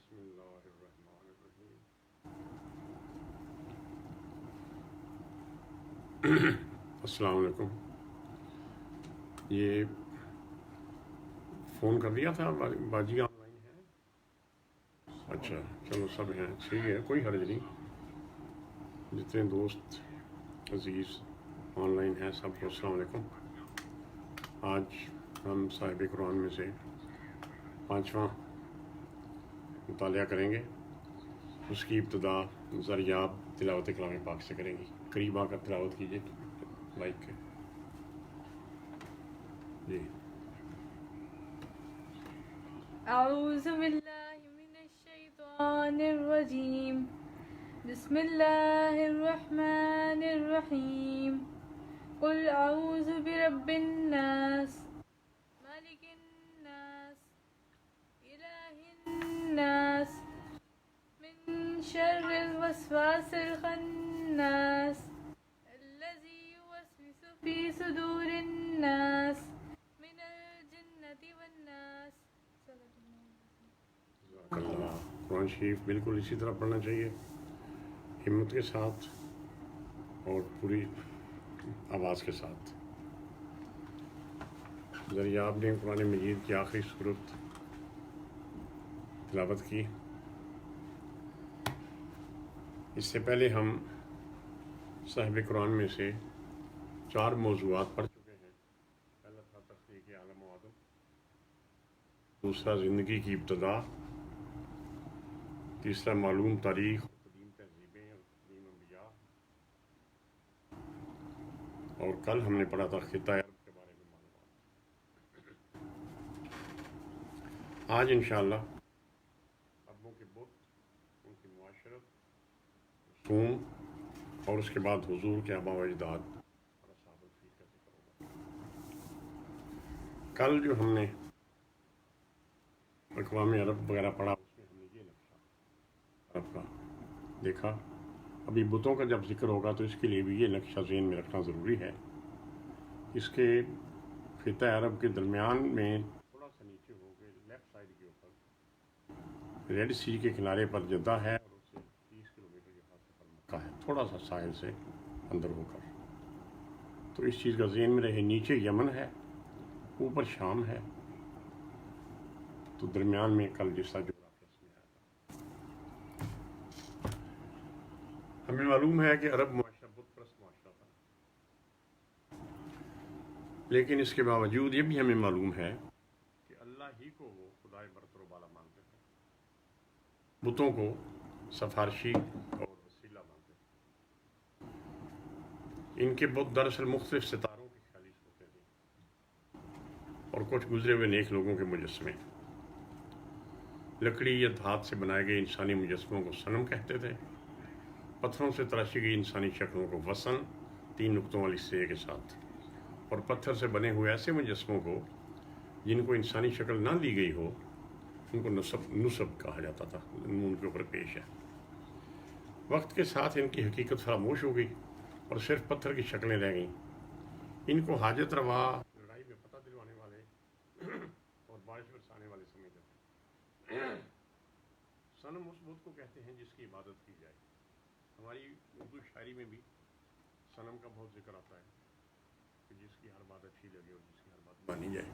بسم اللہ الرحمن الرحیم۔ السلام علیکم۔ یہ فون کر دیا تھا باجی آن لائن ہے؟ اچھا چلو سب ہیں، ٹھیک ہے، کوئی حرج نہیں۔ جتنے دوست عزیز آن لائن ہیں سب کو السلام علیکم۔ آج ہم صاحب قرآن میں سے 5واں مطالعہ کریں گے۔ اس کی ابتدا زریاب تلاوت کلام پاک سے کریں گی۔ قریب آ کر تلاوت کیجیے لائک کے جی۔ اعوذ باللہ من الشیطان الرجیم، بسم اللہ الرحمن الرحیم۔ قل اعوذ برب الناس، ملک الناس، الہ الناس، من شر الوسواس الخناس، الذی یوسوس فی صدور الناس، من الجنۃ والناس۔ جزاک اللہ۔ قرآن شریف بالکل اسی طرح پڑھنا چاہیے، ہمت کے ساتھ اور پوری آواز کے ساتھ۔ زریاب نے قرآن مجید کی آخری صورت تلاوت کی۔ اس سے پہلے ہم صاحب قرآن میں سے 4 موضوعات پڑھ چکے ہیں۔ پہلا تھا تخلیق عالم و آدم، دوسرا زندگی کی ابتدا، تیسرا معلوم تاریخ اور قدیم تہذیبیں اور قدیم انبیاء، اور کل ہم نے پڑھا تھا خطہ عرب کے بارے میں معلومات۔ آج انشاءاللہ عربوں کے بت، ان کی معاشرت، رسوم، اور اس کے بعد حضور کے آباء و اجداد اور اصحاب الفیل کا ذکر ہوگا۔ کل جو ہم نے اقوام عرب وغیرہ پڑھا، اس میں ہم نے یہ نقشہ عرب کا دیکھا۔ ابھی بتوں کا جب ذکر ہوگا تو اس کے لیے بھی یہ نقشہ ذہن میں رکھنا ضروری ہے۔ اس کے خطہ عرب کے درمیان میں تھوڑا سا نیچے ہو کے لیفٹ سائڈ کے اوپر ریڈ سی کے کنارے پر جدہ ہے، اور اس سے 30 کلومیٹر کے فاصلے پر مکہ ہے، تھوڑا سا ساحل سے اندر ہو کر۔ تو اس چیز کا ذہن میں رہے، نیچے یمن ہے، اوپر شام ہے، تو درمیان میں کل جیسا جغرافیہ اس میں آیا تھا۔ ہمیں معلوم ہے کہ عرب معاشرہ بت پرست معاشرہ تھا، لیکن اس کے باوجود یہ بھی ہمیں معلوم ہے کہ اللہ ہی کو وہ خدائے برتر و بالا مانتے تھے، بتوں کو سفارشی اور وسیلہ مانتے تھے۔ ان کے بت دراصل مختلف ستاروں کی خالص ہوتے تھے، اور کچھ گزرے ہوئے نیک لوگوں کے مجسمے۔ لکڑی یا دھات سے بنائے گئے انسانی مجسموں کو صنم کہتے تھے، پتھروں سے تراشی گئی انسانی شکلوں کو وثن 3 نقطوں والی سے کے ساتھ، اور پتھر سے بنے ہوئے ایسے مجسموں کو جن کو انسانی شکل نہ دی گئی ہو، ان کو نصب کہا جاتا تھا، ان کے اوپر پیش ہے۔ وقت کے ساتھ ان کی حقیقت فراموش ہو گئی اور صرف پتھر کی شکلیں رہ گئیں۔ ان کو حاجت روا، لڑائی میں فتح دلوانے والے اور بارش برسانے والے سمجھتے تھے۔ صنم اس بت کو کہتے ہیں جس کی عبادت کی جائے۔ ہماری اردو شاعری میں بھی صنم کا بہت ذکر آتا ہے کہ جس کی ہر بات اچھی لگے اور جس کی ہر بات مانی جائے۔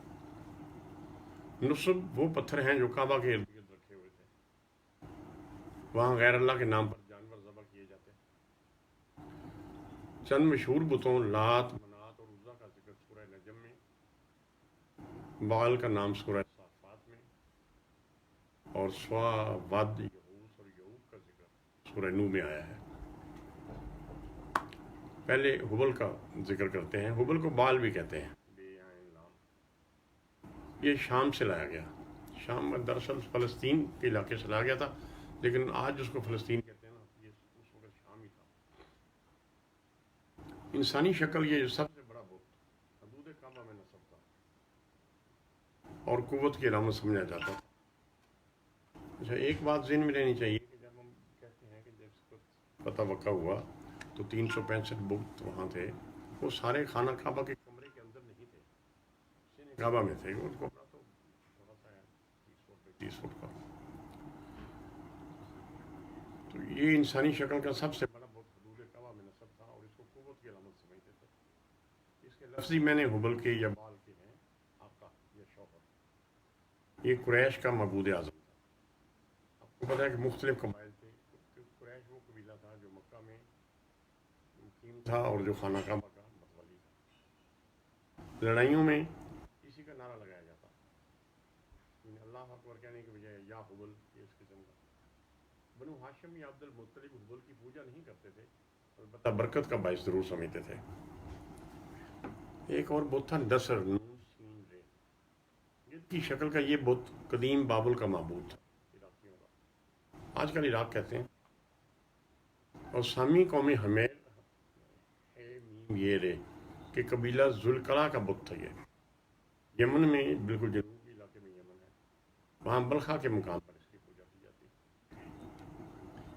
نصب وہ پتھر ہیں جو کعبہ کے ارد گرد رکھے ہوئے تھے، وہاں غیر اللہ کے نام پر جانور ذبح کیے جاتے ہیں۔ چند مشہور بتوں لات، منات اور عزا کا ذکر سورہ نجم میں، بال کا نام سورہ صافات میں، اور سوا، ود، یہوس اور یعوق کا ذکر سورہ نو میں آیا ہے۔ پہلے حبل کا ذکر کرتے ہیں۔ حبل کو بال بھی کہتے ہیں، بے عین لام۔ یہ شام سے لایا گیا۔ شام میں دراصل فلسطین کے علاقے سے لایا گیا تھا، لیکن آج اس کو فلسطین کہتے ہیں نا، یہ اس وقت شام ہی تھا۔ انسانی شکل یہ سب سے بڑا بت حدود کعبہ میں نصب تھا اور قوت کی علامت سمجھا جاتا تھا۔ اچھا، ایک بات ذہن میں رہنی چاہیے کہ جب ہم کہتے ہیں کہ جب فتح وقع ہوا تو 365 بت وہاں تھے، وہ سارے خانہ کعبہ کے کمرے کے اندر نہیں تھے، کعبہ میں تھے۔ ان کو تو تھوڑا سا ہے 30 فٹ بائی 30 فٹ کا۔ تو یہ انسانی شکل کا سب سے بڑا بت حدود کعبہ میں نصب تھا اور اس کو قوت کی علامت سمجھتے تھے. اس کے لفظی میں نے حبل کے یا بال کے ہیں آقا یا شوہر. یہ قریش کا معبود اعظم تھا. آپ کو پتا ہے کہ مختلف قبائل تھے. قریش وہ قبیلہ تھا جو مکہ میں مقیم تھا اور جو خانہ کعبہ کا متولی تھا. لڑائیوں میں اسی کا نعرہ لگایا جاتا. اللہ اکبر کہنے کے بجائے یا حبل یہ اس قسم کا. بنو ہاشم یا عبد المطلب حبل کی پوجا نہیں کرتے تھے، البتہ برکت کا باعث ضرور سمجھتے تھے. ایک اور بت تھا نصر نون سین رے. جد کی شکل کا یہ بت قدیم بابل کا معبود تھا عراقیوں کا. آج کل عراق کہتے ہیں. اور سامی قومی حمیر ہے میم یہ رے کہ قبیلہ ذوالقرا کا بت تھا. یہ یمن میں بالکل جنوبی علاقے میں یمن ہے، وہاں بلخا کے مقام پر اس کی پوجا کی جاتی ہے.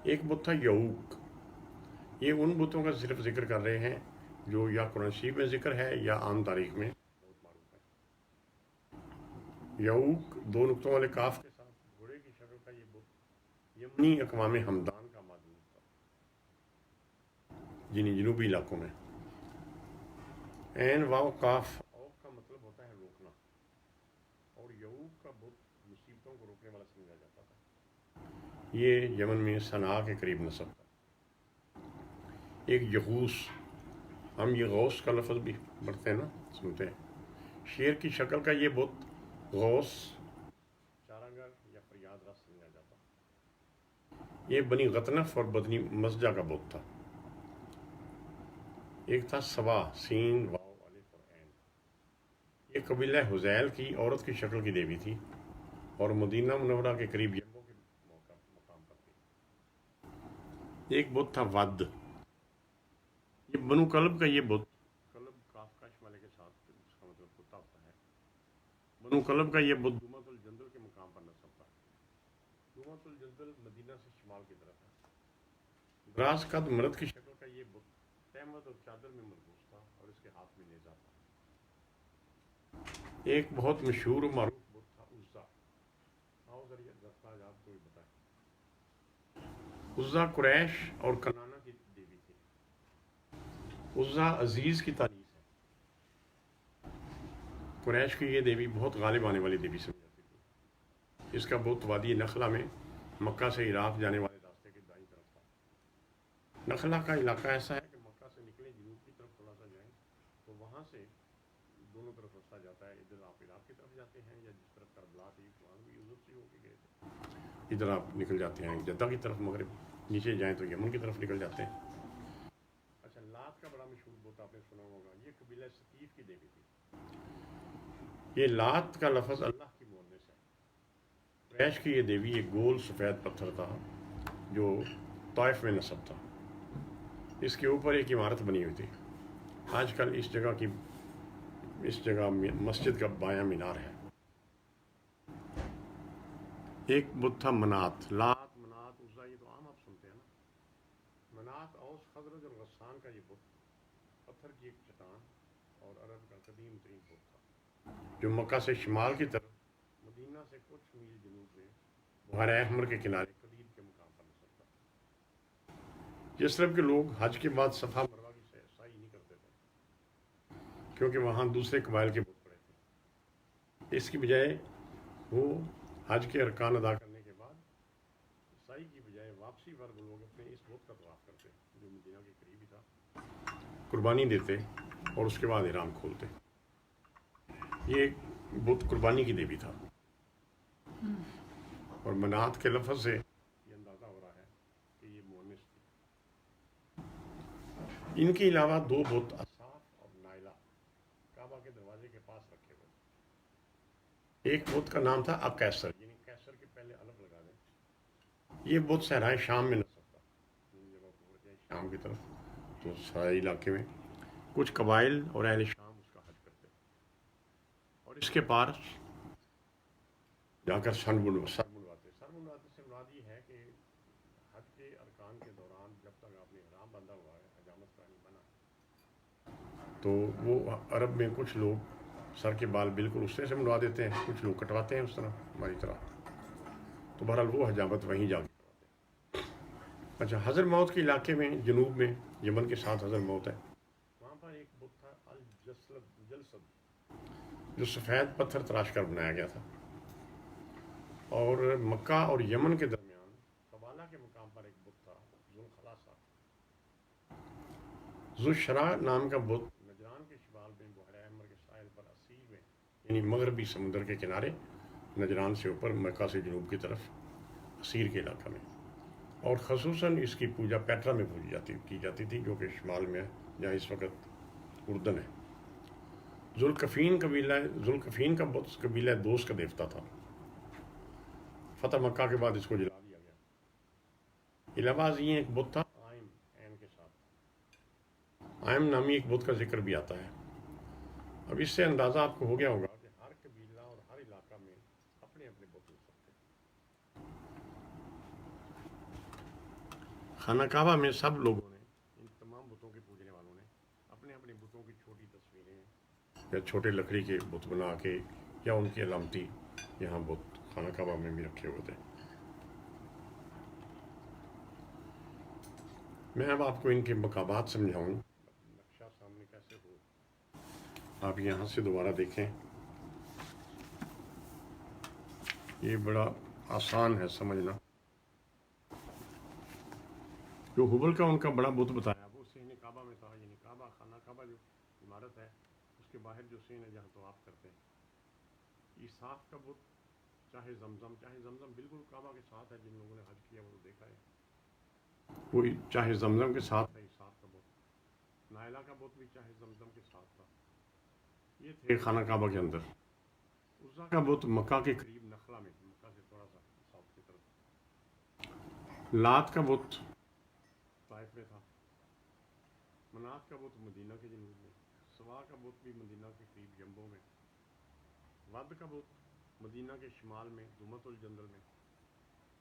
ایک بت تھا یعوق. یہ ان بتوں کا صرف ذکر کر رہے ہیں جو یا قرآن شریف میں ذکر ہے یا عام تاریخ میں بہت معروف ہے. یعوق دو نقطوں والے کاف کے ساتھ گھوڑے کی شکل کا یہ بت یمنی اقوام ہمدان کا معبود تھا، جنوبی علاقوں میں. عین واو کاف اوق کا مطلب ہوتا ہے روکنا، اور یعوق کا بت مصیبتوں کو روکنے والا سمجھا جاتا تھا. یہ یمن میں صنعاء کے قریب نسب تھا. ایک یغوث، ہم یہ غوث کا لفظ بھی پڑھتے ہیں نا، سنتے ہیں. شیر کی شکل کا یہ بت غوث چارانگر یا فریاد رس سمجھا جاتا. یہ بنی غطنف اور بنی مزجہ کا بت تھا. ایک تھا سوا سین واو الف اور عین. یہ قبیلہ حذیل کی عورت کی شکل کی دیوی تھی اور مدینہ منورہ کے قریب یمبو کے مقام پر تھی. ایک بت تھا ود. یہ بنو کلب کا یہ بت، کلب کاف کش والے کے ساتھ اس کا مطلب کتا ہوتا ہے. بنو کلب کا یہ بت دومت الجندل کے مقام پر نصب تھا. دومت الجندل مدینہ سے شمال کی طرف ہے. دراز قد مرد کی شکل کا یہ بت تہمت اور چادر میں ملبوس تھا اور اس کے ہاتھ میں نیزہ تھا. ایک بہت مشہور و معروف بت تھا عزا. آؤ ذریعہ دستاج آپ کو بھی بتائیں. عزا قریش اور کنانہ کی دیوی تھی. عزا عزیز کی تانیث ہے. قریش کی یہ دیوی بہت غالب آنے والی دیوی سمجھی جاتی تھی. اس کا بت وادی نخلا میں مکہ سے عراق جانے والے راستے کے دائیں طرف تھا. نخلا کا علاقہ ایسا ہے کہ مکہ سے نکلیں جنوب کی طرف تھوڑا سا جائیں تو وہاں سے دونوں طرف رستہ جاتا ہے. ادھر آپ عراق کی طرف جاتے ہیں یا جس طرف کربلا تھی وہاں بھی ادھر سے ہو کے گئے تھے، ادھر آپ نکل جاتے ہیں جدہ کی طرف، مغرب نیچے جائیں تو یمن کی طرف نکل جاتے ہیں. اچھا، لات کا بڑا مشہور بت آپ نے سنا ہوگا. یہ قبیلہ ثقیف کی دیوی تھی. یہ لات کا لفظ اللہ کی مؤنث ہے. قریش کی یہ دیوی ایک گول سفید پتھر تھا جو طائف میں نصب تھا. اس کے اوپر ایک عمارت بنی ہوئی تھی. آج کل اس جگہ مسجد کا بایاں مینار ہے. ایک بت تھا منات. لات، منات، عزا یہ تو عام آپ سنتے ہیں نا. منات اوس خزرج اور غسان کا یہ بت پتھر کی ایک چٹان اور عرب کا قدیم ترین بت تھا جو مکہ سے شمال کی طرف مدینہ سے کچھ میل جنوب میں بحیرہ احمر کے کنارے قدید کے مقام پر نصب تھا. جس طرح کے لوگ حج کے بعد صفا مروہ کی سعی نہیں کرتے تھے کیونکہ وہاں دوسرے قبائل کے بت پڑے تھے. اس کی بجائے وہ حج کے ارکان ادا کرنے کے بعد سعی کی بجائے واپسی پر وہ لوگ اپنے اس بت کا طواف کرتے جو مدینہ کے قریب ہی تھا، قربانی دیتے اور اس کے بعد احرام کھولتے. یہ بت قربانی کی دیوی تھا اور منات کے لفظ سے یہ اندازہ ہو رہا ہے کہ یہ مؤنث تھی. ان کے علاوہ دو بت اصاف اور نائلہ کعبہ کے دروازے کے پاس رکھے ہوئے. ایک بت کا نام تھا اقیصر، یعنی کیسر کے پہلے الف لگا دیں. یہ بت صحرائے شام میں نصب تھا. شام کی طرف تو صحرائی علاقے میں کچھ قبائل اور اہل شام اس کا حج کرتے اور اس کے پاس جا کر سر منڈواتے. سر منڈواتے سے مراد یہ ہے کہ حج کے ارکان کے دوران جب تک آپ نے احرام باندھا ہوا ہے، حجامت کا نہیں بنا، تو وہ عرب میں کچھ لوگ سر کے بال بالکل اس سے منڈوا دیتے ہیں، کچھ لوگ کٹواتے ہیں اس طرح ہماری طرح. تو بہرحال وہ حجامت وہیں جا کے کرواتے ہیں. اچھا، حضر موت کے علاقے میں جنوب میں یمن کے ساتھ حضر موت ہے، وہاں پر ایک بت تھا الجلسد، جو سفید پتھر تراش کر بنایا گیا تھا، اور مکہ اور یمن کے درمیان قبالہ کے مقام پر ایک بت تھا ذوالخلاصہ، ذوالشرا نام کا بت نجران کے شمال میں بحیرہ احمر کے ساحل پر اسیر میں، یعنی مغربی سمندر کے کنارے، نجران سے اوپر، مکہ سے جنوب کی طرف، اسیر کے علاقہ میں، اور خصوصاً اس کی پوجا پیٹرا میں کی جاتی تھی، جو کہ شمال میں ہے، جہاں اس وقت اردن ہے۔ ذوالکفین کا بت قبیلہ دوست کا دیوتا تھا، فتح مکہ کے بعد اس کو جلا دیا گیا۔ علاوہ ازیں ایک بت تھا آئم، عین کے ساتھ آئم نامی ایک بت کا ذکر بھی آتا ہے۔ اب اس سے اندازہ آپ کو ہو گیا ہوگا کہ ہر قبیلہ اور ہر علاقہ میں اپنے اپنے بت ہو سکتے ہیں۔ خانہ کعبہ میں سب لوگوں نے، ان تمام بتوں کے پوجنے والوں نے، اپنے اپنے بتوں کی چھوٹی تصویریں یا چھوٹے لکڑی کے بت بنا کے، یا ان کی علامتی یہاں بت خانہ کعبہ میں بھی رکھے ہوئے تھے۔ میں اب آپ کو ان کے مقامات سمجھاؤں، نقشہ سامنے کیسے ہو، آپ یہاں سے دوبارہ دیکھیں، یہ بڑا آسان ہے سمجھنا۔ جو حبل کا ان کا بڑا بت بتایا وہ صحن کعبہ میں تھا، یعنی کعبہ، خانہ کعبہ جو عمارت ہے اس کے باہر جو صحن ہے جہاں طواف کرتے ہیں۔ یہ صاف کا بت، چاہے زمزم بالکل کعبہ کے ساتھ ہے، جن لوگوں نے حج کیا وہ دیکھا ہے، وہ چاہے زمزم کے ساتھ ہے، صاف کا بت، نائلہ کا بت بھی چاہے زمزم کے ساتھ تھا، یہ تھے خانہ کعبہ کے اندر۔ عزا کا بت مکہ کے قریب نخلا میں، مکہ سے تھوڑا سا ساؤتھ کی طرف۔ لات کا بت طائف میں تھا۔ منات کا بت مدینہ کے جنوب میں۔ سوا کا بت بھی مدینہ کے قریب جنبوں میں۔ ود کا بت مدینہ کے شمال میں دمت الجندل میں۔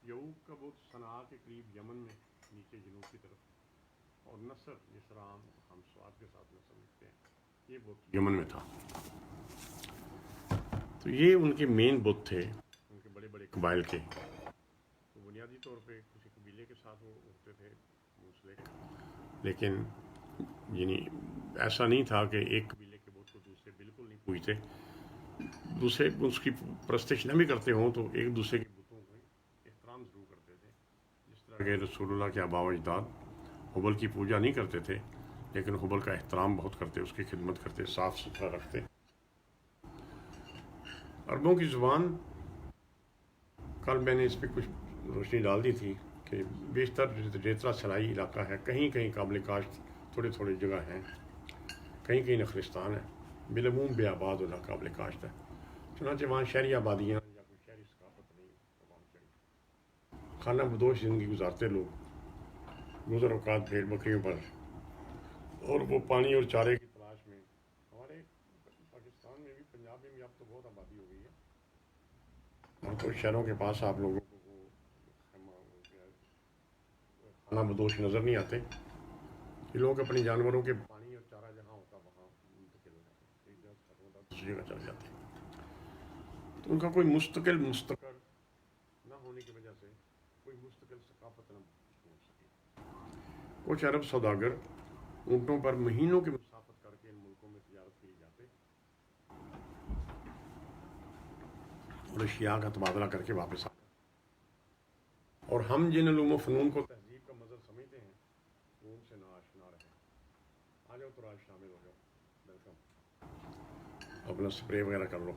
یعوق کا بت صنعاء کے قریب یمن میں، نیچے جنوب کی طرف۔ اور نصر، جس طرح ہم سواد کے ساتھ نصر لکھتے ہیں، یہ بت یمن میں تھا۔ تو یہ ان کے مین بت تھے، ان کے بڑے بڑے قبائل کے۔ تو بنیادی طور پہ کسی قبیلے کے ساتھ وہ ہوتے تھے منسلک، لیکن یعنی ایسا نہیں تھا کہ ایک قبیلے کے بت کو دوسرے بالکل نہیں پوجتے، دوسرے اس کی پرستش نہ بھی کرتے ہوں تو ایک دوسرے کے بتوں کو احترام ضرور کرتے تھے۔ جس طرح کہ رسول اللہ کے آباء و اجداد حبل کی پوجا نہیں کرتے تھے، لیکن حبل کا احترام بہت کرتے، اس کی خدمت کرتے، صاف ستھرا رکھتے۔ عربوں کی زبان، کل میں نے اس پہ کچھ روشنی ڈال دی تھی کہ بیشتر ریتلا سرائی علاقہ ہے، کہیں کہیں قابل کاشت تھوڑے تھوڑے جگہ ہیں، کہیں کہیں نخلستان ہے، بالعموم بے آباد اور ناقابل کاشت ہے۔ چنانچہ وہاں شہری آبادیاں یا کوئی شہری ثقافت نہیں قربان چڑھی، خانہ بدوش زندگی گزارتے لوگ، گزر اوقات بھیڑ بکریوں پر، اور وہ پانی اور چارے کی تلاش میں۔ ہمارے پاکستان میں بھی، پنجاب میں بھی اب تو بہت آبادی ہو گئی ہے، اور تو شہروں کے پاس آپ لوگوں کو وہ خانہ بدوش نظر نہیں آتے۔ یہ لوگ اپنی جانوروں کے پانی اور چارہ جہاں ہوتا وہاں منتقل ہو جاتے ہیں، ایک جگہ ختم ہوتا دوسری جگہ چل جاتے ہیں۔ تو ان کا کوئی مستقر نہ ہونے کی وجہ سے کوئی مستقل ثقافت نہ ہو سکی۔ کچھ عرب سوداگر اونٹوں پر مہینوں کی مسافت کر کے ان ملکوں میں تجارت کے لیے جاتے اور اشیاء کا تبادلہ کر کے واپس آتے۔ اور ہم جن علوم و فنون کو تہذیب کا مظہر سمجھتے ہیں وہ ان سے ناآشنا رہے۔ آ جاؤ تو آج شامل ہو جاؤ، ویلکم، اپنا سپرے وغیرہ کر لو۔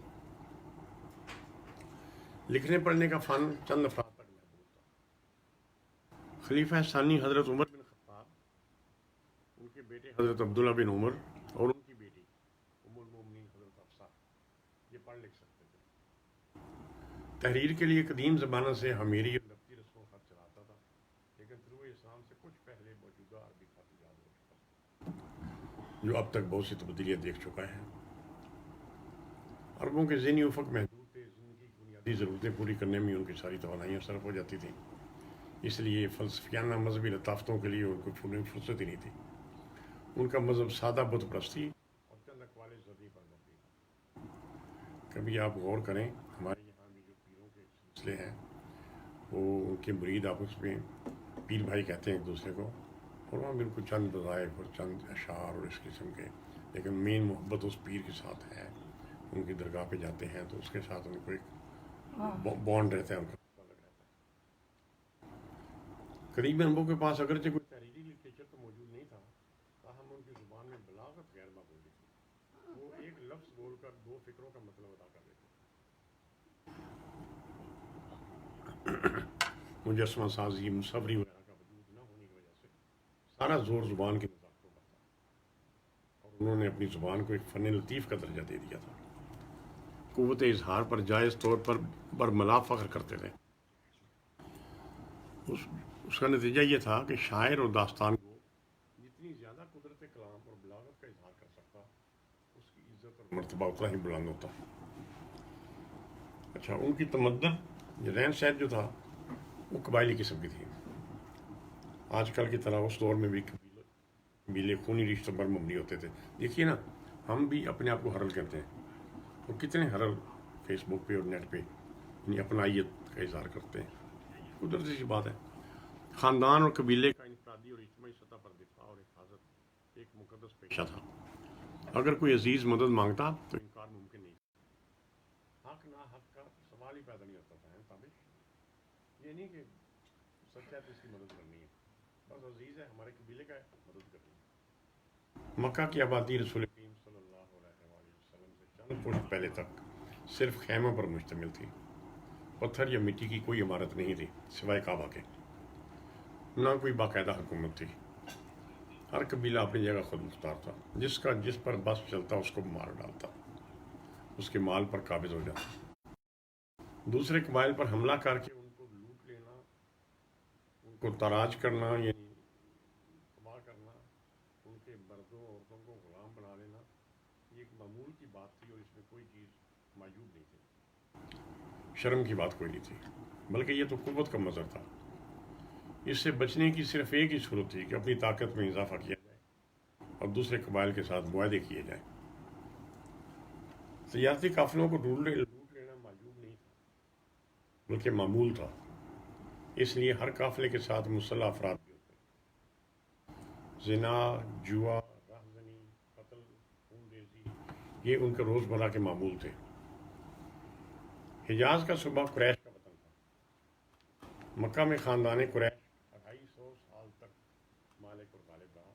لکھنے پڑھنے کا فن چند افراد تک محدود تھا۔ خلیفہ ثانی حضرت عمر بن خطاب، ان کے بیٹے حضرت عبداللہ بن عمر اور ان کی بیٹی ام المومنین حضرت حفصہ، یہ پڑھ لکھ سکتے تھے۔ تحریر کے لیے قدیم زمانہ سے حمیری اور نبطی رسم و خط چلاتا تھا، لیکن طلوع اسلام سے کچھ پہلے موجودہ عربی خط ایجاد ہو چکا تھا، جو اب تک بہت سی تبدیلیاں دیکھ چکا ہے۔ عربوں کے ذہنی افق محدود تھے، زندگی کی بنیادی ضرورتیں پوری کرنے میں ان کی ساری توانائیاں صرف ہو جاتی تھیں، اس لیے فلسفیانہ مذہبی لطافتوں کے لیے ان کو فرصت ہی نہیں تھی۔ ان کا مذہب سادہ بت پرستی اور چند اقوال زرعی پر مبنی تھا۔ کبھی آپ غور کریں، ہمارے یہاں بھی جو پیروں کے سلسلے ہیں وہ ان کے مرید آپس میں پیر بھائی کہتے ہیں ایک دوسرے کو، اور وہاں بالکل چند وظائف اور چند اشعار اور اس قسم کے، لیکن مین محبت اس پیر کے ساتھ ہے. ان کی درگاہ پہ جاتے ہیں تو اس کے ساتھ ان کو ایک بانڈ رہتا ہے، ان کا تعلق رہتا ہے. قریب انبوں کے پاس اگرچہ کوئی تحریری لٹریچر تو موجود نہیں تھا، تاہم ان کی زبان میں بلاغت غیر معمولی تھی. وہ ایک لفظ بول کر دو فکروں کا مطلب ادا کر دیتے. مجسمہ سازی، مصوری وغیرہ کا وجود نہ ہونے کی وجہ سے سارا زور زبان کے مذاکروں پر تھا، اور انہوں نے اپنی زبان کو ایک فن لطیف کا درجہ دے دیا تھا. قوت اظہار پر جائز طور پر برملا فخر کرتے تھے. اس کا نتیجہ یہ تھا کہ شاعر اور داستان کو جتنی زیادہ قدرت کلام اور بلاغت کا اظہار کر سکتا، اس کی عزت اور مرتبہ اتنا ہی بلند ہوتا. اچھا، ان کی تمدن رہن سہن جو تھا وہ قبائلی قسم کی تھی. آج کل کی طرح اس دور میں بھی قبیلے خونی رشتوں پر مبنی ہوتے تھے. دیکھیے نا، ہم بھی اپنے آپ کو حرل کہتے ہیں، وہ کتنے حرل فیس بک پہ اور نیٹ پہ یعنی اپنائیت کا اظہار کرتے ہیں. قدرتی سی بات ہے. خاندان اور قبیلے کا انفرادی اور اجتماعی سطح پر دفاع اور حفاظت ایک مقدس پیشہ تھا. اگر کوئی عزیز مدد مانگتا تو انکار ممکن نہیں تھا. حق نہ حق کا سوال ہی پیدا نہیں ہوتا تھا. یہ نہیں کہ سچ ہے تو اس کی مدد کرنی ہے، بس عزیز ہے ہمارے قبیلے کا ہے، مدد کرنی ہے. مکہ کی آبادی رسول کریم صلی اللہ علیہ وسلم سے چند پشت پہلے تک صرف خیموں پر مشتمل تھی. پتھر یا مٹی کی کوئی عمارت نہیں تھی سوائے کعبہ کے. نہ کوئی باقاعدہ حکومت تھی. ہر قبیلہ اپنی جگہ خود مختار تھا. جس پر بس چلتا اس کو مار ڈالتا، اس کے مال پر قابض ہو جاتا. دوسرے قبائل پر حملہ کر کے ان کو لوٹ لینا، ان کو تاراج کرنا یعنی تباہ کرنا، ان کے مردوں عورتوں کو غلام بنا لینا، یہ ایک معمول کی بات تھی، اور اس میں کوئی چیز معیوب نہیں تھی. شرم کی بات کوئی نہیں تھی، بلکہ یہ تو قوت کا مظہر تھا. اس سے بچنے کی صرف ایک ہی صورت تھی کہ اپنی طاقت میں اضافہ کیا جائے اور دوسرے قبائل کے ساتھ معاہدے کیے جائیں. تجارتی قافلوں کو لوٹ لینا معیوب نہیں تھا بلکہ معمول تھا. اس لیے ہر قافلے کے ساتھ مسلح افراد بھی ہوتے. زنا، جوا، راہزنی، قتل، خون ریزی، یہ ان کے روزمرہ کے معمول تھے. حجاز کا صوبہ قریش کا وطن تھا. مکہ میں خاندان قریش 250 سال تک مالک اور غالب رہا،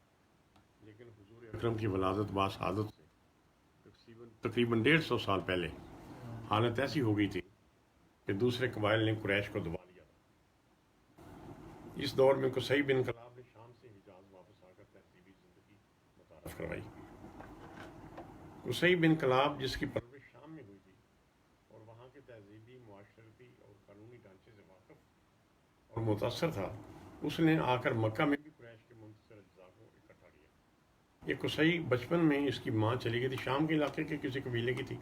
لیکن حضور اکرم کی ولادت باسعادت سے تقریباً 150 سال پہلے حالت ایسی ہو گئی تھی کہ دوسرے قبائل نے قریش کو دبا لیا تھا. اس دور میں قصی بن کلاب نے شام سے حجاز واپس آ کر تہذیبی زندگی متعارف کروائی. قصی بن کلاب جس کی پرورش شام میں ہوئی تھی اور وہاں کے تہذیبی، معاشرتی اور قانونی ڈھانچے سے واقف اور متاثر تھا، اس نے آ کر مکہ میں بھی قریش کے منتصر اجزاء کو اکٹھا کیا. یہ قصی بچپن میں اس کی ماں چلی گئی تھی، شام کے علاقے کے کسی قبیلے کی تھی،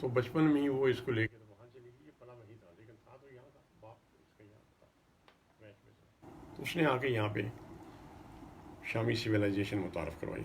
تو بچپن میں ہی وہ اس کو لے کے وہاں چلی گئی. یہ پلا وہی تھا، لیکن تھا تو یہاں تھا، باپ اس کا یہاں تھا قریش میں سے. تو اس نے آ کے یہاں پہ شامی سویلائزیشن متعارف کروائی.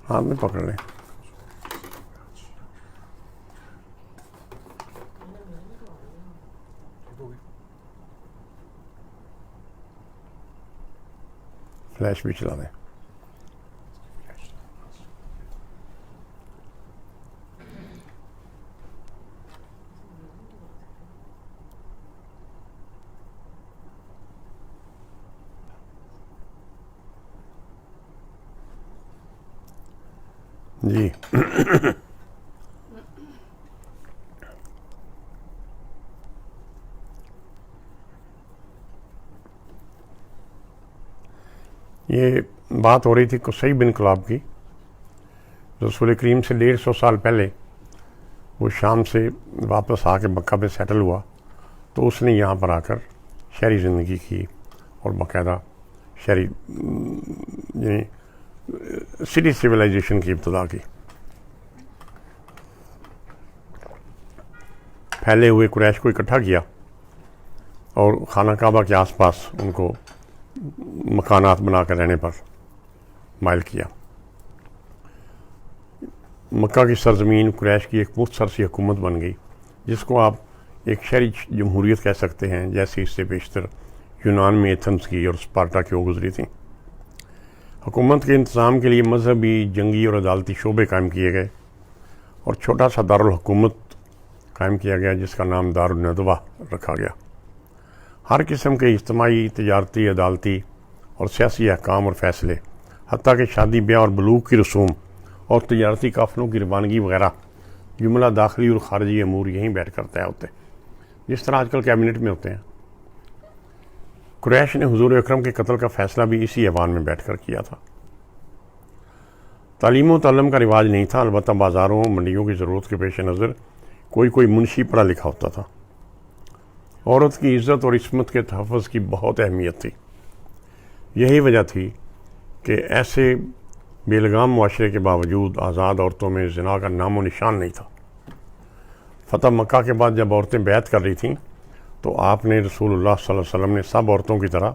ہاتھ میں پکڑ لیں. فلیش بھی چلا دیں. جی یہ بات ہو رہی تھی قصی بن کلاب کی. رسول کریم سے 150 سال پہلے وہ شام سے واپس آ کے مکہ میں سیٹل ہوا، تو اس نے یہاں پر آ کر شہری زندگی کی اور باقاعدہ شہری یعنی سٹی سویلائزیشن کی ابتدا کی. پھیلے ہوئے قریش کو اکٹھا کیا اور خانہ کعبہ کے آس پاس ان کو مکانات بنا کر رہنے پر مائل کیا. مکہ کی سرزمین قریش کی ایک مختصر سی حکومت بن گئی جس کو آپ ایک شہری جمہوریت کہہ سکتے ہیں، جیسے اس سے بیشتر یونان میں ایتھنز کی اور اسپارٹا کی وہ گزری تھیں. حکومت کے انتظام کے لیے مذہبی، جنگی اور عدالتی شعبے قائم کیے گئے اور چھوٹا سا دارالحکومت قائم کیا گیا جس کا نام دارالندوہ رکھا گیا. ہر قسم کے اجتماعی، تجارتی، عدالتی اور سیاسی احکام اور فیصلے، حتیٰ کہ شادی بیاہ اور بلوغ کی رسوم اور تجارتی قافلوں کی روانگی وغیرہ، جملہ داخلی اور خارجی امور یہیں بیٹھ کر طے ہوتے، جس طرح آج کل کیبنٹ میں ہوتے ہیں. قریش نے حضور اکرم کے قتل کا فیصلہ بھی اسی ایوان میں بیٹھ کر کیا تھا. تعلیم و تعلم کا رواج نہیں تھا، البتہ بازاروں، منڈیوں کی ضرورت کے پیش نظر کوئی منشی پڑھا لکھا ہوتا تھا. عورت کی عزت اور عصمت کے تحفظ کی بہت اہمیت تھی. یہی وجہ تھی کہ ایسے بے لگام معاشرے کے باوجود آزاد عورتوں میں زنا کا نام و نشان نہیں تھا. فتح مکہ کے بعد جب عورتیں بیعت کر رہی تھیں تو آپ نے رسول اللہ صلی اللہ علیہ وسلم نے سب عورتوں کی طرح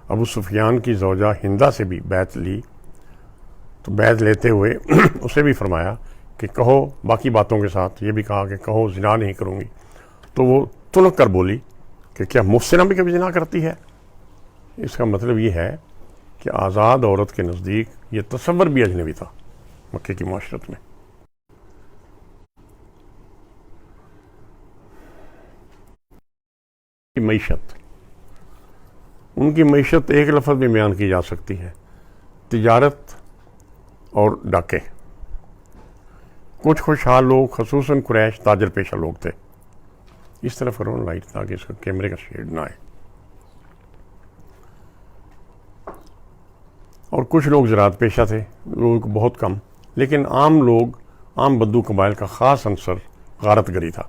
ابو سفیان کی زوجہ ہندہ سے بھی بیعت لی. تو بیعت لیتے ہوئے اسے بھی فرمایا کہ کہو، باقی باتوں کے ساتھ یہ بھی کہا کہ کہو زنا نہیں کروں گی. تو وہ تلک کر بولی کہ کیا محسنہ بھی کبھی زنا کرتی ہے؟ اس کا مطلب یہ ہے کہ آزاد عورت کے نزدیک یہ تصور بھی اجنبی تھا مکے کی معاشرت میں. معیشت، ان کی معیشت ایک لفظ میں بیان کی جا سکتی ہے: تجارت اور ڈاکے. کچھ خوشحال لوگ، خصوصاً قریش، تاجر پیشہ لوگ تھے. اس طرف کرو لائٹ تاکہ اس کا کیمرے کا شیڈ نہ آئے. اور کچھ لوگ زراعت پیشہ تھے، لوگ بہت کم. لیکن عام لوگ، عام بدو قبائل کا خاص عنصر غارت گری تھا.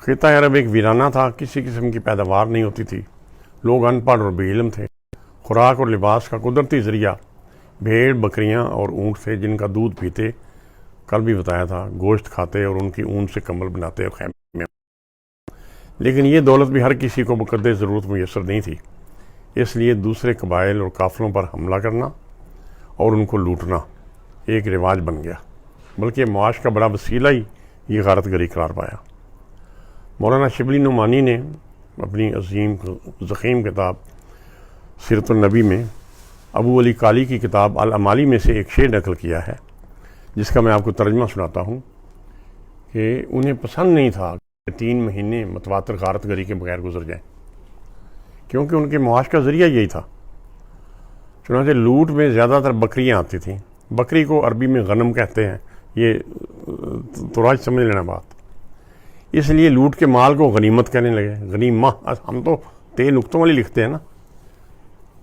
خطہ عرب ایک ویرانہ تھا، کسی قسم کی پیداوار نہیں ہوتی تھی. لوگ ان پڑھ اور بے علم تھے. خوراک اور لباس کا قدرتی ذریعہ بھیڑ، بکریاں اور اونٹ تھے جن کا دودھ پیتے، کل بھی بتایا تھا، گوشت کھاتے اور ان کی اون سے کمبل بناتے اور خیمے میں. لیکن یہ دولت بھی ہر کسی کو بقدر ضرورت میسر نہیں تھی. اس لیے دوسرے قبائل اور قافلوں پر حملہ کرنا اور ان کو لوٹنا ایک رواج بن گیا، بلکہ معاش کا بڑا وسیلہ ہی یہ غارت گری قرار پایا. مولانا شبلی نعمانی نے اپنی عظیم ضخیم کتاب سیرت النبی میں ابو علی کالی کی کتاب الامالی میں سے ایک شعر نقل کیا ہے، جس کا میں آپ کو ترجمہ سناتا ہوں کہ انہیں پسند نہیں تھا کہ 3 مہینے متواتر غارت گری کے بغیر گزر جائیں، کیونکہ ان کے معاش کا ذریعہ یہی تھا. چنانچہ لوٹ میں زیادہ تر بکریاں آتی تھیں. بکری کو عربی میں غنم کہتے ہیں، یہ تو راج سمجھ لینا بات. اس لیے لوٹ کے مال کو غنیمت کہنے لگے. غنیمہ، ہم تو تے نقطوں والی لکھتے ہیں نا،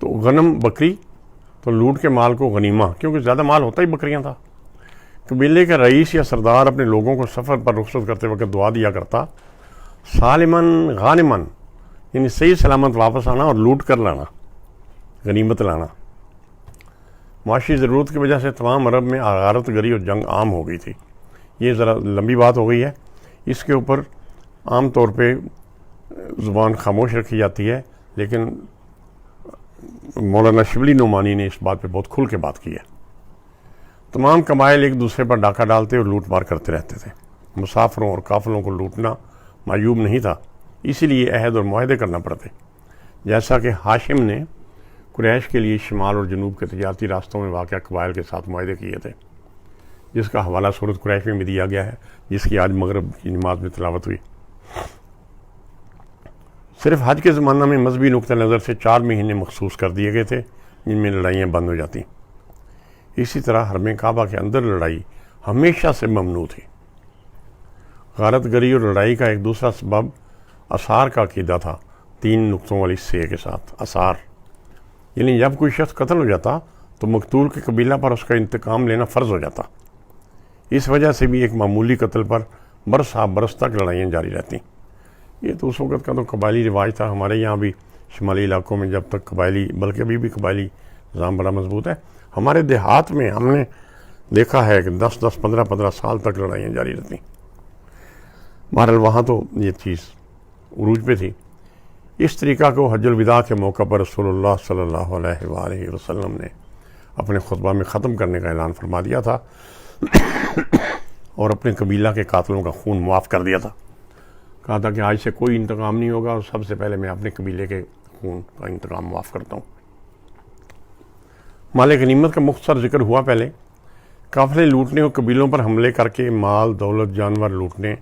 تو غنم بکری، تو لوٹ کے مال کو غنیمہ، کیونکہ زیادہ مال ہوتا ہی بکریاں تھا. قبیلے کا رئیس یا سردار اپنے لوگوں کو سفر پر رخصت کرتے وقت دعا دیا کرتا: سالمن غانمن، یعنی صحیح سلامت واپس آنا اور لوٹ کر لانا، غنیمت لانا. معاشی ضرورت کی وجہ سے تمام عرب میں غارت گری اور جنگ عام ہو گئی تھی. یہ ذرا لمبی بات ہو گئی ہے، اس کے اوپر عام طور پہ زبان خاموش رکھی جاتی ہے، لیکن مولانا شبلی نعمانی نے اس بات پہ بہت کھل کے بات کی ہے. تمام قبائل ایک دوسرے پر ڈاکہ ڈالتے اور لوٹ مار کرتے رہتے تھے. مسافروں اور قافلوں کو لوٹنا معیوب نہیں تھا، اسی لیے عہد اور معاہدے کرنا پڑتے، جیسا کہ ہاشم نے قریش کے لیے شمال اور جنوب کے تجارتی راستوں میں واقع قبائل کے ساتھ معاہدے کیے تھے، جس کا حوالہ سورۃ قریش میں بھی دیا گیا ہے، جس کی آج مغرب کی نماز میں تلاوت ہوئی. صرف حج کے زمانہ میں مذہبی نقطہ نظر سے 4 مہینے مخصوص کر دیے گئے تھے جن میں لڑائیاں بند ہو جاتی. اسی طرح حرم کعبہ کے اندر لڑائی ہمیشہ سے ممنوع تھی. غارت گری اور لڑائی کا ایک دوسرا سبب اثار کا عقیدہ تھا، 3 نقطوں والی سے کے ساتھ. اثار یعنی جب کوئی شخص قتل ہو جاتا تو مقتول کے قبیلہ پر اس کا انتقام لینا فرض ہو جاتا. اس وجہ سے بھی ایک معمولی قتل پر برس برس تک لڑائیاں جاری رہتی. یہ تو اس وقت کا تو قبائلی رواج تھا. ہمارے یہاں بھی شمالی علاقوں میں جب تک قبائلی، بلکہ ابھی بھی قبائلی نظام بڑا مضبوط ہے. ہمارے دیہات میں ہم نے دیکھا ہے کہ 10 15 سال تک لڑائیاں جاری رہتی. بہرحال وہاں تو یہ چیز عروج پہ تھی. اس طریقہ کو حج الوداع کے موقع پر رسول اللہ صلی اللہ علیہ وآلہ وسلم نے اپنے خطبہ میں ختم کرنے کا اعلان فرما دیا تھا اور اپنے قبیلہ کے قاتلوں کا خون معاف کر دیا تھا. کہا تھا کہ آج سے کوئی انتقام نہیں ہوگا اور سب سے پہلے میں اپنے قبیلے کے خون کا انتقام معاف کرتا ہوں. مال غنیمت کا مختصر ذکر ہوا پہلے. قافلے لوٹنے اور قبیلوں پر حملے کر کے مال دولت جانور لوٹنے،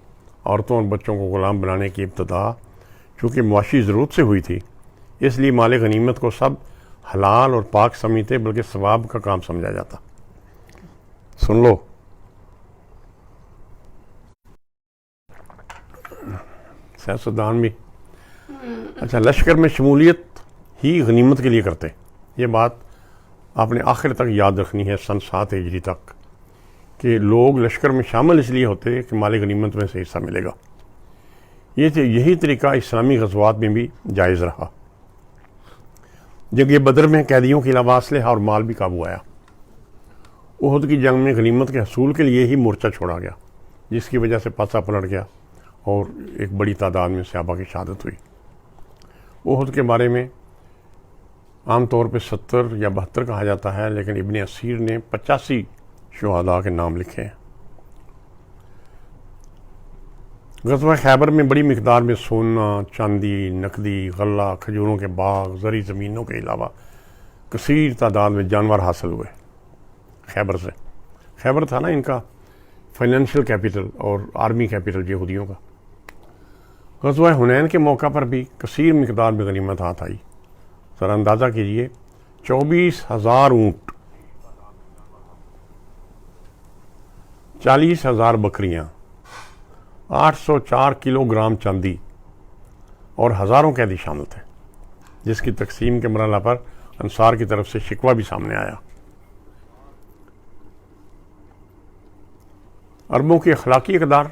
عورتوں اور بچوں کو غلام بنانے کی ابتدا چونکہ معاشی ضرورت سے ہوئی تھی، اس لیے مال غنیمت کو سب حلال اور پاک سمجھتے، بلکہ ثواب کا کام سمجھا جاتا. سن لو، سیاستدان بھی. اچھا، لشکر میں شمولیت ہی غنیمت کے لیے کرتے. یہ بات آپ نے آخر تک یاد رکھنی ہے سن 7 ہجری تک، کہ لوگ لشکر میں شامل اس لیے ہوتے کہ مال غنیمت میں سے حصہ ملے گا. یہی طریقہ اسلامی غزوات میں بھی جائز رہا. جنگ بدر میں قیدیوں کے علاوہ اسلحہ اور مال بھی قابو آیا. احد کی جنگ میں غنیمت کے حصول کے لیے ہی مورچہ چھوڑا گیا، جس کی وجہ سے پاسا پلٹ گیا اور ایک بڑی تعداد میں صحابہ کی شہادت ہوئی. احد کے بارے میں عام طور پہ 70 یا 72 کہا جاتا ہے، لیکن ابن اسیر نے 85 شہداء کے نام لکھے ہیں. غزوہ خیبر میں بڑی مقدار میں سونا، چاندی، نقدی، غلہ، کھجوروں کے باغ، زرعی زمینوں کے علاوہ کثیر تعداد میں جانور حاصل ہوئے. خیبر سے، خیبر تھا نا ان کا فائنینشیل کیپٹل اور آرمی کیپٹل یہودیوں کا. غزوہ حنین کے موقع پر بھی کثیر مقدار میں غنیمت ہاتھ آئی. ذرا اندازہ کیجئے، 24,000 اونٹ، 40,000 بکریاں، 804 کلو گرام چاندی اور ہزاروں قیدی شامل تھے، جس کی تقسیم کے مرحلہ پر انصار کی طرف سے شکوہ بھی سامنے آیا. عربوں کی اخلاقی اقدار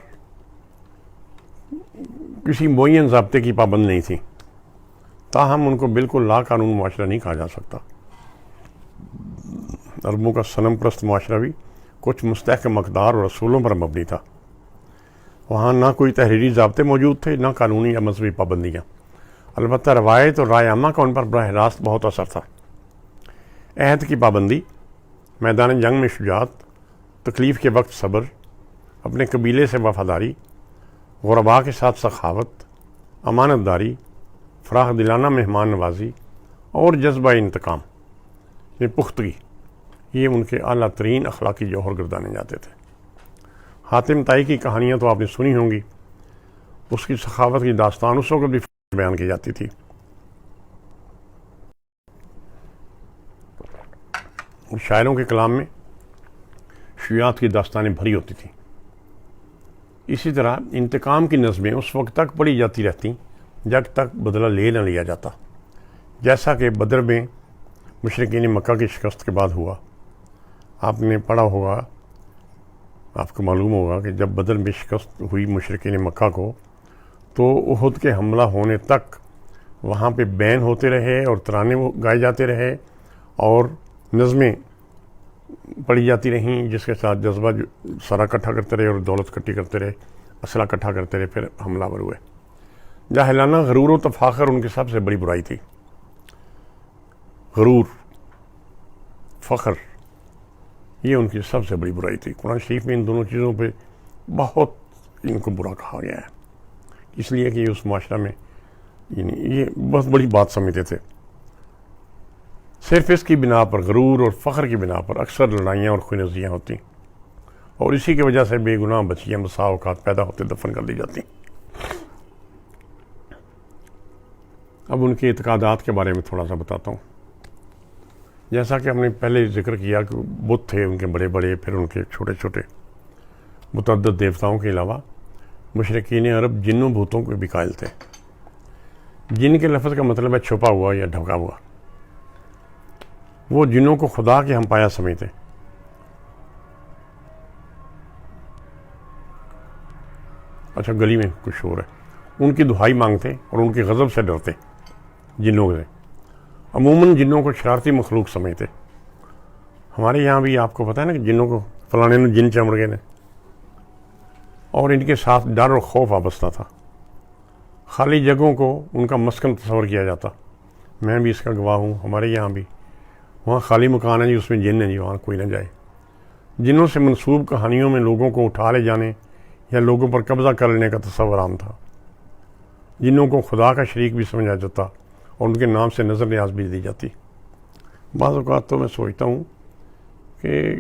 کسی معین ضابطے کی پابند نہیں تھی، تاہم ان کو بالکل لا قانون معاشرہ نہیں کہا جا سکتا. عربوں کا صنم پرست معاشرہ بھی کچھ مستحکم اقدار اور اصولوں پر مبنی تھا. وہاں نہ کوئی تحریری ضابطے موجود تھے، نہ قانونی یا مذہبی پابندیاں. البتہ روایت اور رائے عامہ کا ان پر براہ راست بہت اثر تھا. عہد کی پابندی، میدان جنگ میں شجاعت، تکلیف کے وقت صبر، اپنے قبیلے سے وفاداری، غرباء کے ساتھ سخاوت، امانت داری، فراخ دلانہ مہمان نوازی اور جذبہ انتقام میں پختگی، یہ ان کے اعلیٰ ترین اخلاقی جوہر گردانے جاتے تھے. حاتم طائی کی کہانیاں تو آپ نے سنی ہوں گی. اس کی سخاوت کی داستان اس وقت بھی بیان کی جاتی تھی. شاعروں کے کلام میں شجاعت کی داستانیں بھری ہوتی تھیں. اسی طرح انتقام کی نظمیں اس وقت تک پڑھی جاتی رہتیں جب تک بدلہ لے نہ لیا جاتا، جیسا کہ بدر میں مشرکین مکہ کی شکست کے بعد ہوا. آپ نے پڑھا ہوگا، آپ کو معلوم ہوگا کہ جب بدر میں شکست ہوئی مشرکین مکہ کو، تو احد کے حملہ ہونے تک وہاں پہ بین ہوتے رہے اور ترانے گائے جاتے رہے اور نظمیں پڑھی جاتی رہیں، جس کے ساتھ جذبہ سارا اکٹھا کرتے رہے اور دولت اکٹھی کرتے رہے، اسلحہ اکٹھا کرتے رہے، پھر حملہ ور ہوئے. جاہلانہ غرور و تفاخر ان کی سب سے بڑی برائی تھی. غرور، فخر، یہ ان کی سب سے بڑی برائی تھی. قرآن شریف میں ان دونوں چیزوں پہ بہت ان کو برا کہا گیا ہے، اس لیے کہ یہ اس معاشرہ میں یہ بہت بڑی بات سمجھتے تھے. صرف اس کی بنا پر، غرور اور فخر کی بنا پر اکثر لڑائیاں اور خونریزیاں نزیاں ہوتی، اور اسی کی وجہ سے بے گناہ بچیاں بسا اوقات پیدا ہوتے دفن کر دی جاتی. اب ان کے اعتقادات کے بارے میں تھوڑا سا بتاتا ہوں. جیسا کہ ہم نے پہلے ذکر کیا کہ بت تھے ان کے بڑے بڑے، پھر ان کے چھوٹے چھوٹے. متعدد دیوتاؤں کے علاوہ مشرکین عرب جنوں بھوتوں کے بھی قائل تھے. جن کے لفظ کا مطلب ہے چھپا ہوا یا ڈھکا ہوا. وہ جنوں کو خدا کے ہم پایا سمجھتے. اچھا، گلی میں کچھ شور ہے. ان کی دہائی مانگتے اور ان کے غضب سے ڈرتے. جنوں سے. عموماً جنوں کو شرارتی مخلوق سمجھتے. ہمارے یہاں بھی آپ کو پتہ ہے نا کہ جنوں کو فلانے نے جن چمڑ گئے نے، اور ان کے ساتھ ڈر اور خوف وابستہ تھا. خالی جگہوں کو ان کا مسکن تصور کیا جاتا. میں بھی اس کا گواہ ہوں. ہمارے یہاں بھی وہاں خالی مکان ہے جی، اس میں جن ہے جی، وہاں کوئی نہ جائے. جنوں سے منسوب کہانیوں میں لوگوں کو اٹھا لے جانے یا لوگوں پر قبضہ کر لینے کا تصور عام تھا. جنوں کو خدا کا شریک بھی سمجھا جاتا اور ان کے نام سے نظر نیاز بھی دی جاتی. بعض اوقات تو میں سوچتا ہوں کہ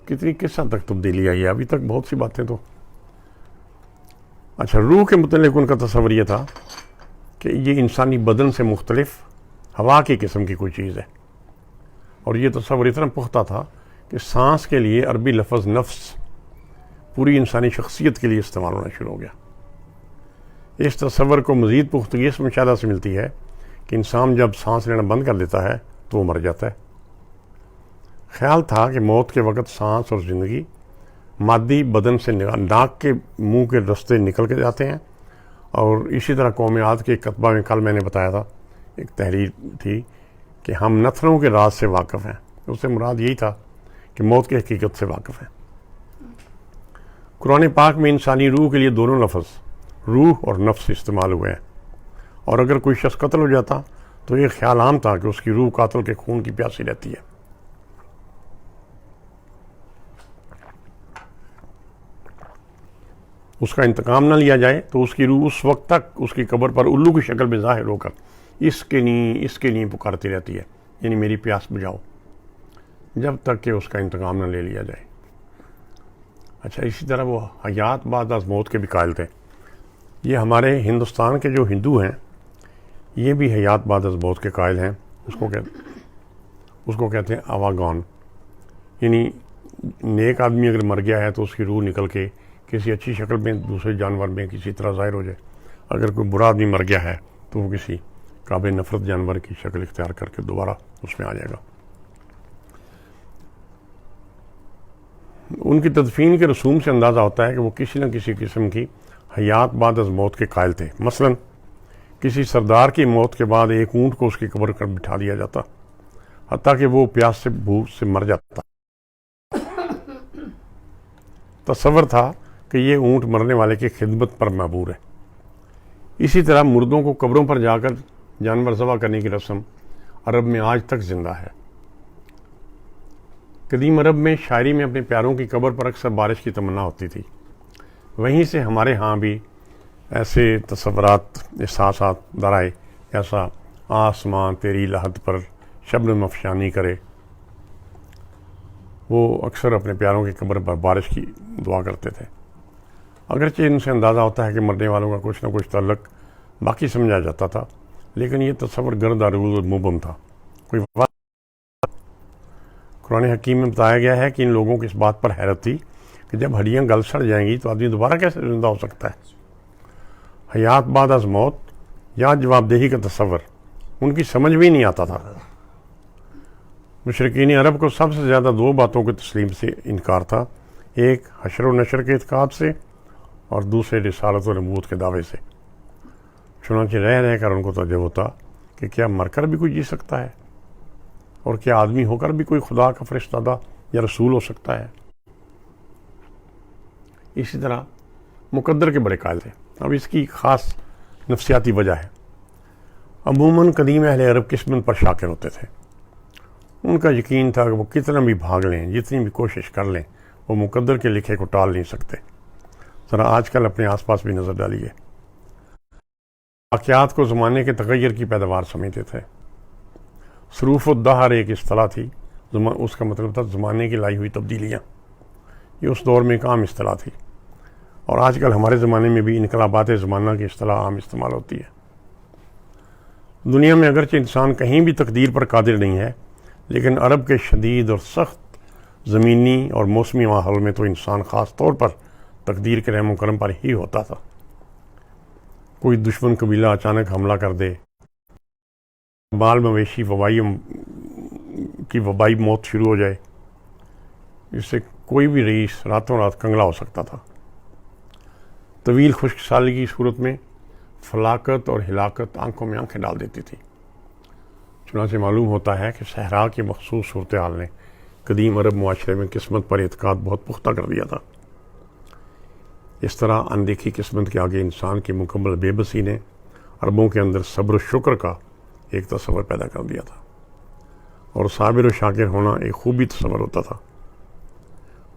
کس حد تک تبدیلی آئی ہے. ابھی تک بہت سی باتیں تو اچھا. روح کے متعلق ان کا تصور یہ تھا کہ یہ انسانی بدن سے مختلف ہوا کی قسم کی کوئی چیز ہے، اور یہ تصور اتنا پختہ تھا کہ سانس کے لیے عربی لفظ نفس پوری انسانی شخصیت کے لیے استعمال ہونا شروع ہو گیا. اس تصور کو مزید پختگی اس مشاہدہ سے ملتی ہے کہ انسان جب سانس لینا بند کر دیتا ہے تو وہ مر جاتا ہے. خیال تھا کہ موت کے وقت سانس اور زندگی مادی بدن سے ناک کے منہ کے رستے نکل کے جاتے ہیں. اور اسی طرح قوم عاد کے کتبہ میں کل میں نے بتایا تھا، ایک تحریر تھی کہ ہم نتھروں کے راز سے واقف ہیں. اس سے مراد یہی تھا کہ موت کی حقیقت سے واقف ہیں. قرآن پاک میں انسانی روح کے لیے دونوں لفظ روح اور نفس استعمال ہوئے ہیں، اور اگر کوئی شخص قتل ہو جاتا تو یہ خیال عام تھا کہ اس کی روح قاتل کے خون کی پیاسی رہتی ہے. اس کا انتقام نہ لیا جائے تو اس کی روح اس وقت تک اس کی قبر پر الو کی شکل میں ظاہر ہو کر اس کے لیے پکارتی رہتی ہے، یعنی میری پیاس بجھاؤ، جب تک کہ اس کا انتقام نہ لے لیا جائے. اچھا، اسی طرح وہ حیات بعد از موت کے بھی قائل تھے. یہ ہمارے ہندوستان کے جو ہندو ہیں یہ بھی حیات بعد از موت کے قائل ہیں. اس کو کہتے ہیں اواگون، یعنی نیک آدمی اگر مر گیا ہے تو اس کی روح نکل کے کسی اچھی شکل میں دوسرے جانور میں کسی طرح ظاہر ہو جائے. اگر کوئی برا آدمی مر گیا ہے تو وہ کسی قابل نفرت جانور کی شکل اختیار کر کے دوبارہ اس میں آ جائے گا. ان کی تدفین کے رسوم سے اندازہ ہوتا ہے کہ وہ کسی نہ کسی قسم کی حیات بعد از موت کے قائل تھے. مثلا کسی سردار کی موت کے بعد ایک اونٹ کو اس کی قبر پر بٹھا دیا جاتا، حتیٰ کہ وہ پیاس سے بھوک سے مر جاتا. تصور تھا کہ یہ اونٹ مرنے والے کی خدمت پر معمور ہے. اسی طرح مردوں کو قبروں پر جا کر جانور ذبح کرنے کی رسم عرب میں آج تک زندہ ہے. قدیم عرب میں شاعری میں اپنے پیاروں کی قبر پر اکثر بارش کی تمنا ہوتی تھی. وہیں سے ہمارے ہاں بھی ایسے تصورات احساسات درائے، ایسا آسمان تیری لحد پر شبنم افشانی کرے. وہ اکثر اپنے پیاروں کی قبر پر بارش کی دعا کرتے تھے. اگرچہ ان سے اندازہ ہوتا ہے کہ مرنے والوں کا کچھ نہ کچھ تعلق باقی سمجھا جاتا تھا، لیکن یہ تصور گرد آلود اور مبہم تھا. قرآن حکیم میں بتایا گیا ہے کہ ان لوگوں کو اس بات پر حیرت تھی کہ جب ہڈیاں گل سڑ جائیں گی تو آدمی دوبارہ کیسے زندہ ہو سکتا ہے. حیات بعد از موت یا جواب دہی کا تصور ان کی سمجھ بھی نہیں آتا تھا. مشرکین عرب کو سب سے زیادہ دو باتوں کی تسلیم سے انکار تھا، ایک حشر و نشر کے اعتقاد سے اور دوسرے رسالت و نبوت کے دعوے سے. چنانچہ رہ کر ان کو تعجب ہوتا کہ کیا مر کر بھی کوئی جی سکتا ہے، اور کیا آدمی ہو کر بھی کوئی خدا کا فرشتہ یا رسول ہو سکتا ہے. اسی طرح مقدر کے بڑے قائل تھے. اب اس کی خاص نفسیاتی وجہ ہے. عموماً قدیم اہل عرب قسمت پر شاکر ہوتے تھے. ان کا یقین تھا کہ وہ کتنا بھی بھاگ لیں، جتنی بھی کوشش کر لیں، وہ مقدر کے لکھے کو ٹال نہیں سکتے. ذرا آج کل اپنے آس پاس بھی نظر ڈالیے. واقعات کو زمانے کے تغیر کی پیداوار سمجھتے تھے. صروف الدہر ایک اصطلاح تھی، اس کا مطلب تھا زمانے کی لائی ہوئی تبدیلیاں. یہ اس دور میں ایک عام اصطلاح تھی، اور آج کل ہمارے زمانے میں بھی انقلابات زمانہ کی اصطلاح عام استعمال ہوتی ہے. دنیا میں اگرچہ انسان کہیں بھی تقدیر پر قادر نہیں ہے، لیکن عرب کے شدید اور سخت زمینی اور موسمی ماحول میں تو انسان خاص طور پر تقدیر کے رحم و کرم پر ہی ہوتا تھا. کوئی دشمن قبیلہ اچانک حملہ کر دے، بال مویشی وبائی موت شروع ہو جائے، اس سے کوئی بھی رئیس راتوں رات کنگلا ہو سکتا تھا. طویل خشک سالی کی صورت میں فلاکت اور ہلاکت آنکھوں میں آنکھیں ڈال دیتی تھی۔ چنانچہ معلوم ہوتا ہے کہ صحرا کی مخصوص صورتحال نے قدیم عرب معاشرے میں قسمت پر اعتقاد بہت پختہ کر دیا تھا۔ اس طرح اندیکھی قسمت کے آگے انسان کی مکمل بے بسی نے عربوں کے اندر صبر و شکر کا ایک تصور پیدا کر دیا تھا، اور صابر و شاکر ہونا ایک خوبی تصور ہوتا تھا۔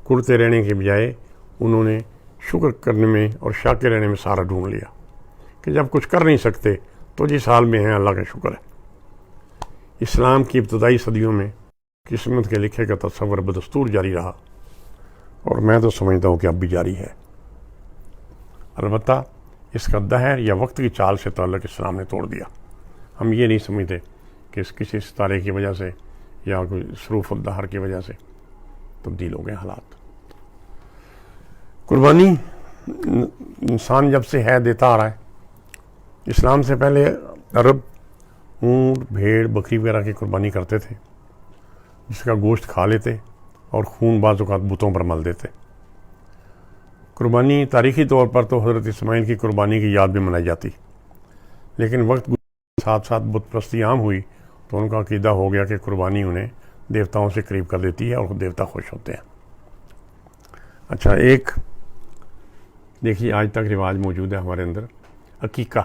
کرتے رہنے کے بجائے انہوں نے شکر کرنے میں اور شاکر رہنے میں سارا ڈھونڈ لیا کہ جب کچھ کر نہیں سکتے تو جس حال میں ہیں اللہ کا شکر ہے۔ اسلام کی ابتدائی صدیوں میں قسمت کے لکھے کا تصور بدستور جاری رہا، اور میں تو سمجھتا ہوں کہ اب بھی جاری ہے۔ البتہ اس کا دہر یا وقت کی چال سے تعلق اسلام نے توڑ دیا۔ ہم یہ نہیں سمجھتے کہ اس کسی ستارے کی وجہ سے یا کوئی صروف الدہر کی وجہ سے تبدیل ہو گئے حالات۔ قربانی انسان جب سے ہے دیتا آ رہا ہے۔ اسلام سے پہلے عرب اونٹ، بھیڑ، بکری وغیرہ کی قربانی کرتے تھے، جس کا گوشت کھا لیتے اور خون بعض اوقات بتوں پر مل دیتے۔ قربانی تاریخی طور پر تو حضرت اسماعیل کی قربانی کی یاد میں منائی جاتی، لیکن وقت کے ساتھ ساتھ بت پرستی عام ہوئی تو ان کا عقیدہ ہو گیا کہ قربانی انہیں دیوتاؤں سے قریب کر دیتی ہے اور دیوتا خوش ہوتے ہیں۔ اچھا، ایک دیکھیے آج تک رواج موجود ہے ہمارے اندر، عقیقہ۔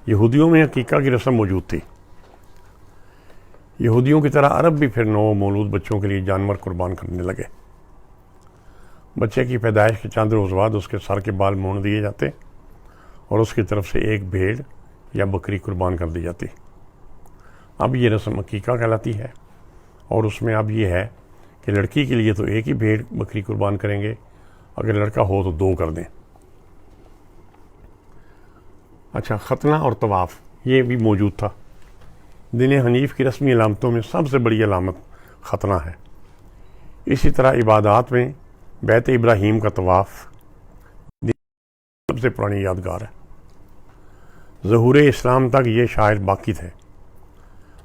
یہودیوں میں عقیقہ کی رسم موجود تھی۔ یہودیوں کی طرح عرب بھی پھر نو مولود بچوں کے لیے جانور قربان کرنے لگے۔ بچے کی پیدائش کے چند روز بعد اس کے سر کے بال مونڈ دیے جاتے اور اس کی طرف سے ایک بھیڑ یا بکری قربان کر دی جاتی۔ اب یہ رسم عقیقہ کہلاتی ہے، اور اس میں اب یہ ہے کہ لڑکی کے لیے تو ایک ہی بھیڑ بکری قربان کریں گے، اگر لڑکا ہو تو دو کر دیں۔ اچھا، ختنہ اور طواف یہ بھی موجود تھا۔ دین حنیف کی رسمی علامتوں میں سب سے بڑی علامت ختنہ ہے۔ اسی طرح عبادات میں بیت ابراہیم کا طواف سب سے پرانی یادگار ہے۔ ظہور اسلام تک یہ شاعر باقی تھے،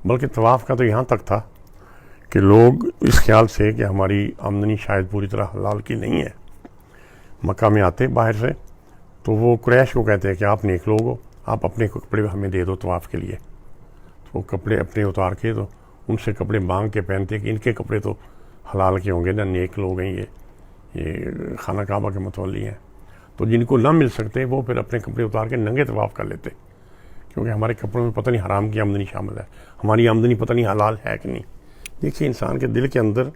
بلکہ طواف کا تو یہاں تک تھا کہ لوگ اس خیال سے کہ ہماری آمدنی شاید پوری طرح حلال کی نہیں ہے، مکہ میں آتے باہر سے تو وہ قریش کو کہتے ہیں کہ آپ نیک لوگ ہو، آپ اپنے کپڑے ہمیں دے دو طواف کے لیے۔ تو وہ کپڑے اپنے اتار کے تو ان سے کپڑے مانگ کے پہنتے کہ ان کے کپڑے تو حلال کے ہوں گے نا، نیک لوگ ہیں یہ خانہ کعبہ کے متولی ہیں۔ تو جن کو نہ مل سکتے وہ پھر اپنے کپڑے اتار کے ننگے طواف کر لیتے، کیونکہ ہمارے کپڑوں میں پتہ نہیں حرام کی آمدنی شامل ہے، ہماری آمدنی پتہ نہیں حلال ہے کہ نہیں۔ دیکھیے انسان کے دل کے اندر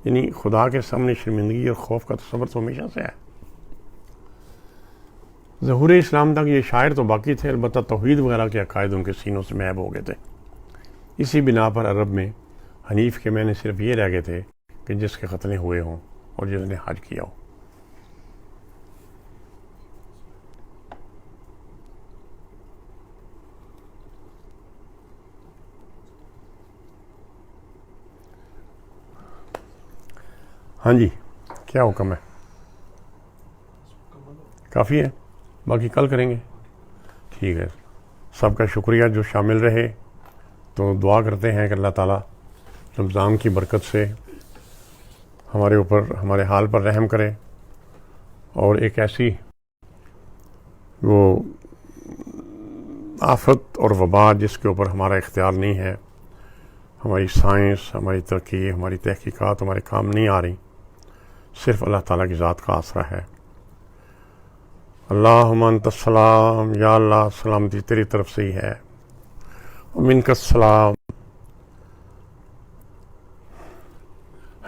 یعنی خدا کے سامنے شرمندگی اور خوف کا تصور تو ہمیشہ سے ہے۔ ظہور اسلام تک یہ شاعر تو باقی تھے، البتہ توحید وغیرہ کے عقائد ان کے سینوں سے محو ہو گئے تھے۔ اسی بنا پر عرب میں حنیف کے معنی صرف یہ رہ گئے تھے کہ جس کے ختنے ہوئے ہوں اور جس نے حج کیا ہو۔ ہاں جی، کیا حکم ہے؟ کافی ہے، باقی کل کریں گے۔ ٹھیک ہے، سب کا شکریہ جو شامل رہے۔ تو دعا کرتے ہیں کہ اللہ تعالیٰ رمضان کی برکت سے ہمارے اوپر ہمارے حال پر رحم کرے، اور ایک ایسی وہ آفت اور وبا جس کے اوپر ہمارا اختیار نہیں ہے، ہماری سائنس، ہماری ترقی، ہماری تحقیقات ہمارے کام نہیں آ رہی، صرف اللہ تعالیٰ کی ذات کا آسرا ہے۔ اللہم انت السلام، یا اللہ سلامتی تیری طرف سے ہی ہے، ومنک السلام،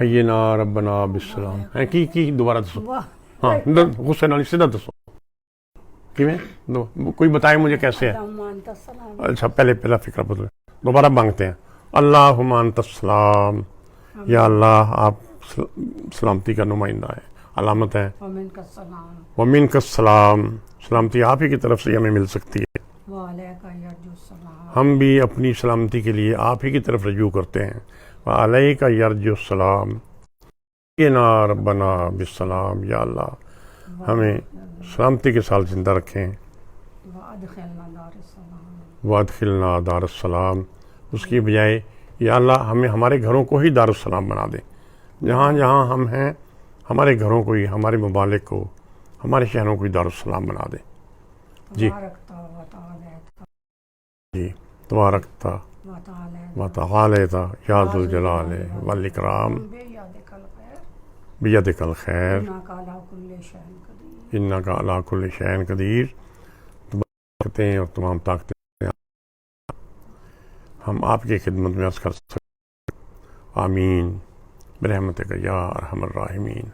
حینا ربنا بالسلام۔ ہیں کی دوبارہ دسو، ہاں غصے نال سیدھا دسو کیویں، کوئی بتائے مجھے کیسے ہے۔ اچھا پہلا فکرہ بدلے، دوبارہ مانگتے ہیں۔ اللہم انت السلام، یا اللہ آپ سلامتی کا نمائندہ ہے، علامت ہے۔ ومنک السلام، سلامتی آپ ہی کی طرف سے ہمیں مل سکتی ہے۔ ہم بھی اپنی سلامتی کے لیے آپ ہی کی طرف رجوع کرتے ہیں۔ وعلیک یرجو السلام، حینا ربنا بالسلام، یا اللہ ہمیں سلامتی کے ساتھ زندہ رکھیں۔ وادخلنا دار السلام، اس کی بجائے یا اللہ ہمیں ہمارے گھروں کو ہی دار السلام بنا دیں، جہاں جہاں ہم ہیں ہمارے گھروں کو ہی، ہمارے ممالک کو، ہمارے شہروں کو ہی دار السلام بنا دیں۔ جی بارکتا و تعالیتا جی تبارکتا و تعالیتا و تعالیتا یا ذو الجلال والاکرام بیدک الخیر بیدک الخیر انک علی کل شیء قدیر انک علی کل شیء قدیر. طاقتیں اور تمام طاقتیں ہم آپ کی خدمت میں عرض کر سکتے. آمین برحمتک یا ارحم الراحمین.